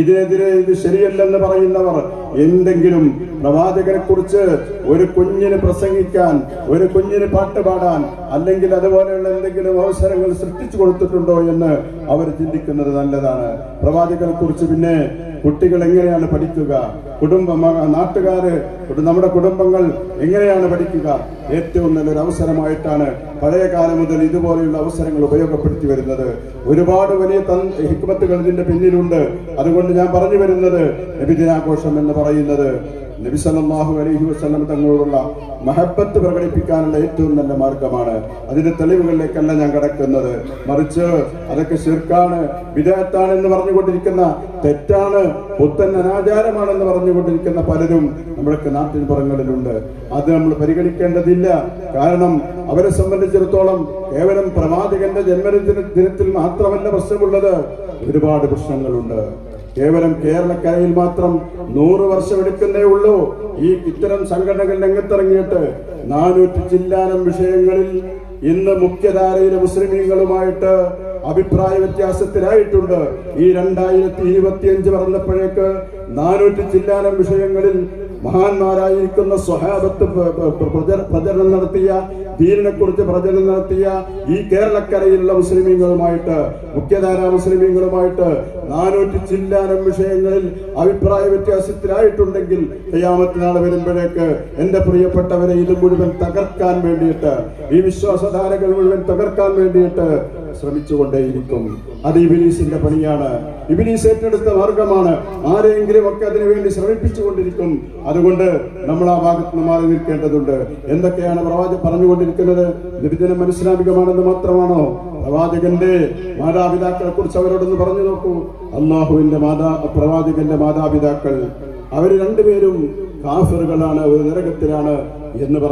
ഇതിനെതിരെ ഇത് ശരിയല്ലെന്ന് പറയുന്നവർ എന്തെങ്കിലും പ്രവാചകനെ കുറിച്ച് ഒരു കുഞ്ഞിന് പ്രസംഗിക്കാൻ, ഒരു കുഞ്ഞിന് പാട്ട് പാടാൻ, അല്ലെങ്കിൽ അതുപോലെയുള്ള എന്തെങ്കിലും അവസരങ്ങൾ സൃഷ്ടിച്ചു കൊടുത്തിട്ടുണ്ടോ എന്ന് അവർ ചിന്തിക്കുന്നത് നല്ലതാണ്. പ്രവാചകനെ കുറിച്ച് പിന്നെ കുട്ടികൾ എങ്ങനെയാണ് പഠിക്കുക, നാട്ടുകാര്, നമ്മുടെ കുടുംബങ്ങൾ എങ്ങനെയാണ് പഠിക്കുക? ഏറ്റവും നല്ലൊരു അവസരമായിട്ടാണ് പഴയ കാലം മുതൽ ഇതുപോലെയുള്ള അവസരങ്ങൾ ഉപയോഗപ്പെടുത്തി വരുന്നത്. ഒരുപാട് വലിയ ഹിക്മത്തുകൾ ഇതിന്റെ പിന്നിലുണ്ട്. അതുകൊണ്ട് ഞാൻ പറഞ്ഞു വരുന്നത്, നബിദിനാഘോഷം എന്ന് പറയുന്നത് നബി സല്ലല്ലാഹു അലൈഹി വസല്ലം തങ്ങളോടുള്ള മഹബത്ത് പ്രകടിപ്പിക്കാനുള്ള ഏറ്റവും നല്ല മാർഗമാണ്. അതിന്റെ തെളിവുകളിലേക്കല്ല ഞാൻ കടക്കുന്നത്, മറിച്ച് അതൊക്കെ ശിർക്കാണ്, ബിദ്അത്താണ് എന്ന് പറഞ്ഞുകൊണ്ടിരിക്കുന്ന, തെറ്റാണ്, പുത്തൻ അനാചാരമാണെന്ന് പറഞ്ഞുകൊണ്ടിരിക്കുന്ന പലരും നമ്മുടെ നാട്ടിൻ പുറങ്ങളിലുണ്ട്. അത് നമ്മൾ പരിഗണിക്കേണ്ടതില്ല. കാരണം അവരെ സംബന്ധിച്ചിടത്തോളം കേവലം പ്രവാചകന്റെ ജന്മദിനത്തിൽ മാത്രമല്ല പ്രശ്നമുള്ളത്, ഒരുപാട് പ്രശ്നങ്ങളുണ്ട്. കേവലം കേരളക്കരയിൽ മാത്രം 100 വർഷം എടുക്കുന്നേ ഉള്ളൂ ഈ ഇത്തരം സംഘടനകൾ രംഗത്തിറങ്ങിയിട്ട്. 400 ചില്ലാനം വിഷയങ്ങളിൽ ഇന്ന് മുഖ്യധാരയിലെ മുസ്ലിമീങ്ങളുമായിട്ട് അഭിപ്രായ വ്യത്യാസത്തിലായിട്ടുണ്ട്. ഈ 2025 പറഞ്ഞപ്പോഴേക്ക് 400 ചില്ലാനം വിഷയങ്ങളിൽ മഹാന്മാരായിരിക്കുന്ന സ്വഹാബത്ത് പ്രചരണം നടത്തിയ, ദീനിനെ കുറിച്ച് പ്രചരണം നടത്തിയ ഈ കേരളക്കരയിലുള്ള മുസ്ലിമീങ്ങളുമായിട്ട്, മുഖ്യധാരാ മുസ്ലിമീങ്ങളുമായിട്ട് 400 ചില്ലാനം വിഷയങ്ങളിൽ അഭിപ്രായ വ്യത്യാസത്തിലായിട്ടുണ്ടെങ്കിൽ ഖിയാമത്ത് നാൾ വരുമ്പോഴേക്ക് എന്റെ പ്രിയപ്പെട്ടവരെ ഇത് മുഴുവൻ തകർക്കാൻ വേണ്ടിയിട്ട്, ഈ വിശ്വാസധാരകൾ മുഴുവൻ തകർക്കാൻ വേണ്ടിയിട്ട് ശ്രമിച്ചുകൊണ്ടേയിരിക്കും. അത് ഇബ്ലീസിന്റെ പണിയാണ്, ഇബ്ലീസ് ഏറ്റെടുത്ത മാർഗമാണ്. ആരെങ്കിലും ഒക്കെ അതിനുവേണ്ടി ശ്രമിപ്പിച്ചുകൊണ്ടിരിക്കും. അതുകൊണ്ട് നമ്മൾ ആ ഭാഗത്ത് നിന്ന് മാറി നിൽക്കേണ്ടതുണ്ട്. എന്തൊക്കെയാണ് പ്രവാചകൻ പറഞ്ഞുകൊണ്ടിരിക്കുന്നത്? നബിദിനം അനിസ്ലാമികമാണെന്ന് മാത്രമാണോ? പ്രവാചകന്റെ മാതാപിതാക്കളെ കുറിച്ച് അവരോടൊന്ന് പറഞ്ഞു നോക്കൂ. അള്ളാഹുവിന്റെ പ്രവാചകന്റെ മാതാപിതാക്കൾ, അവർ രണ്ടുപേരും കാഫിറുകളാണ്, ഒരു നരകത്തിലാണ് എന്ന് പറഞ്ഞു.